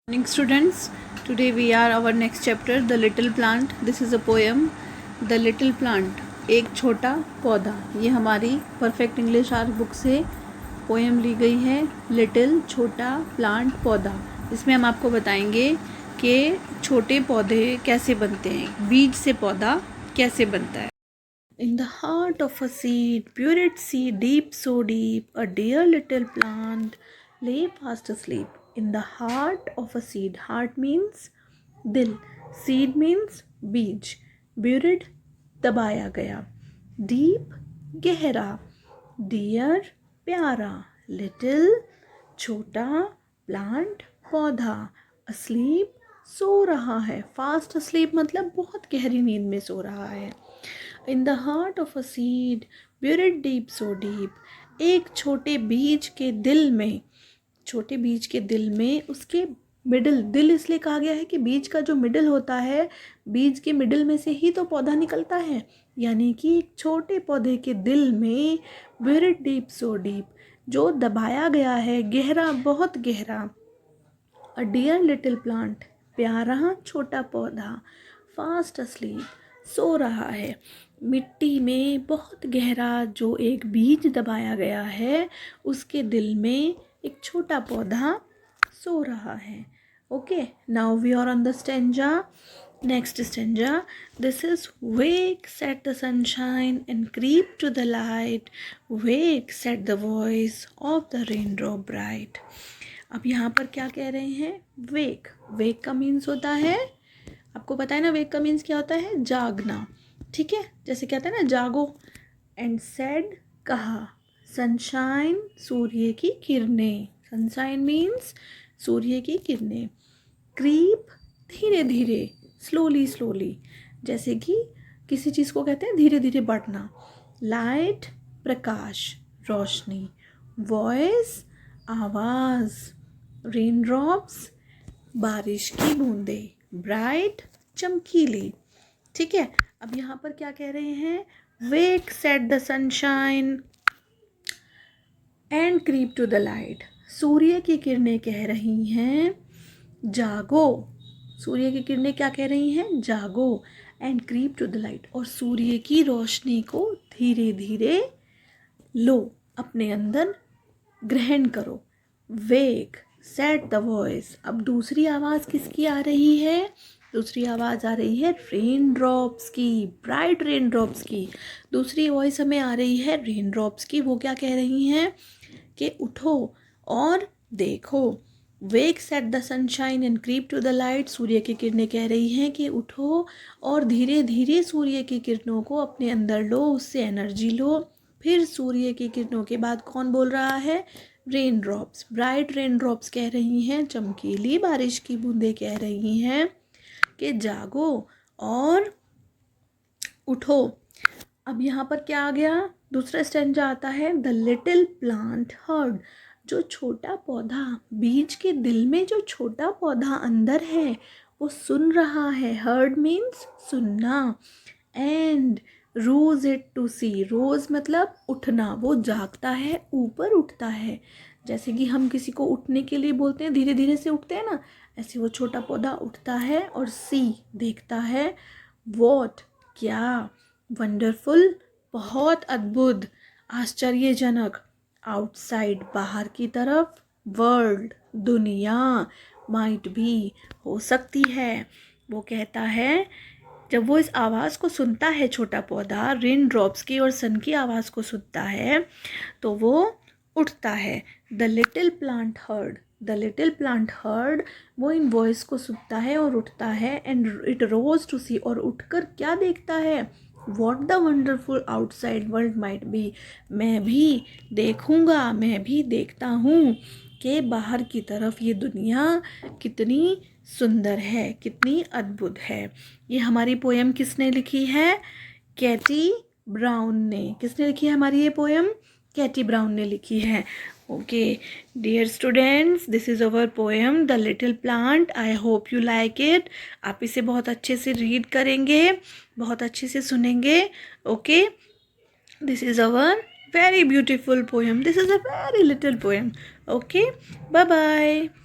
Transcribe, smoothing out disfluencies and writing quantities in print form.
Morning students, today we are our next chapter The Little Plant. This is a poem The Little Plant, एक छोटा पौधा. ये हमारी perfect English are book से poem ली गई है. लिटिल छोटा प्लांट पौधा. इसमें हम आपको बताएंगे कि छोटे पौधे कैसे बनते हैं, बीज से पौधा कैसे बनता है. In the heart of a seed, buried seed deep, so deep, a dear little plant lay fast asleep. In the heart of a seed, heart means दिल, seed means बीज, buried दबाया गया, deep गहरा, dear प्यारा, little छोटा, plant पौधा, asleep सो रहा है. फास्ट asleep मतलब बहुत गहरी नींद में सो रहा है. In the heart of a seed, buried deep, so deep, एक छोटे बीज के दिल में, छोटे बीज के दिल में उसके मिडिल, दिल इसलिए कहा गया है कि बीज का जो मिडिल होता है, बीज के मिडिल में से ही तो पौधा निकलता है. यानी कि एक छोटे पौधे के दिल में buried deep, so deep, जो दबाया गया है, गहरा, बहुत गहरा. A dear little plant, प्यारा छोटा पौधा, fast asleep, सो रहा है. मिट्टी में बहुत गहरा जो एक बीज दबाया गया है, उसके दिल में एक छोटा पौधा सो रहा है. Okay, now we are on the stanza. Next stanza. This is wake, said the sunshine, and creep to the light. Wake, said the voice of the raindrop bright. अब यहाँ पर क्या कह रहे हैं? वेक. वेक का मीन्स होता है, आपको पता है ना, वेक का मीन्स क्या होता है? जागना. ठीक है, जैसे कहते हैं ना जागो. एंड सेड कहा, सनशाइन सूर्य की किरणें. सनशाइन मीन्स सूर्य की किरणें. क्रीप धीरे धीरे, स्लोली स्लोली, जैसे कि किसी चीज़ को कहते हैं धीरे धीरे बढ़ना. लाइट प्रकाश, रोशनी. वॉइस आवाज़. रेन ड्रॉप्स बारिश की बूंदें. ब्राइट चमकीली. ठीक है, अब यहाँ पर क्या कह रहे हैं? Wake set the sunshine and creep to the light. सूर्य की किरणें कह रही हैं जागो. सूर्य की किरणें क्या कह रही हैं? जागो. And creep to the light, और सूर्य की रोशनी को धीरे धीरे लो, अपने अंदर ग्रहण करो. वेक सेट द वॉइस. अब दूसरी आवाज़ किसकी आ रही है? दूसरी आवाज़ आ रही है रेन ड्रॉप्स की, ब्राइट रेन ड्रॉप्स की. दूसरी वॉइस हमें आ रही है रेन ड्रॉप्स की. वो क्या कह रही हैं कि उठो और देखो. Wake set the sunshine and creep to the light. सूर्य की किरणें कह रही हैं कि उठो और धीरे धीरे सूर्य की किरणों को अपने अंदर लो, उससे एनर्जी लो. फिर सूर्य की किरणों के बाद कौन बोल रहा है? Rain drops. Bright rain drops कह रही हैं, चमकीली बारिश की बूंदें कह रही हैं कि जागो और उठो. अब यहाँ पर क्या आ गया? दूसरा स्टेंजा आता है द लिटिल प्लांट हर्ड. जो छोटा पौधा, बीज के दिल में जो छोटा पौधा अंदर है, वो सुन रहा है. हर्ड मीन्स सुनना. एंड रोज इट टू सी. रोज मतलब उठना. वो जागता है, ऊपर उठता है. जैसे कि हम किसी को उठने के लिए बोलते हैं, धीरे धीरे से उठते हैं ना, ऐसे वो छोटा पौधा उठता है और सी देखता है. वॉट क्या? वंडरफुल बहुत अद्भुत, आश्चर्यजनक. आउटसाइड बाहर की तरफ. वर्ल्ड दुनिया. माइट भी हो सकती है. वो कहता है, जब वो इस आवाज़ को सुनता है, छोटा पौधा रेन ड्रॉप्स की और सन की आवाज़ को सुनता है, तो वो उठता है. The little plant heard. The little plant heard, वो इन वॉइस को सुनता है और उठता है. एंड इट रोज टू सी, और उठकर क्या देखता है? What the wonderful outside world might be. मैं भी देखूँगा, मैं भी देखता हूँ कि बाहर की तरफ ये दुनिया कितनी सुंदर है, कितनी अद्भुत है. ये हमारी पोएम किसने लिखी है? कैटी ब्राउन ने. किसने लिखी है हमारी ये पोएम? कैटी ब्राउन ने लिखी है. Okay dear students, this is our poem the little plant. I hope you like it. आप इसे बहुत अच्छे से रीड करेंगे, बहुत अच्छे से सुनेंगे. Okay, this is our very beautiful poem. This is a very little poem. Okay, bye bye.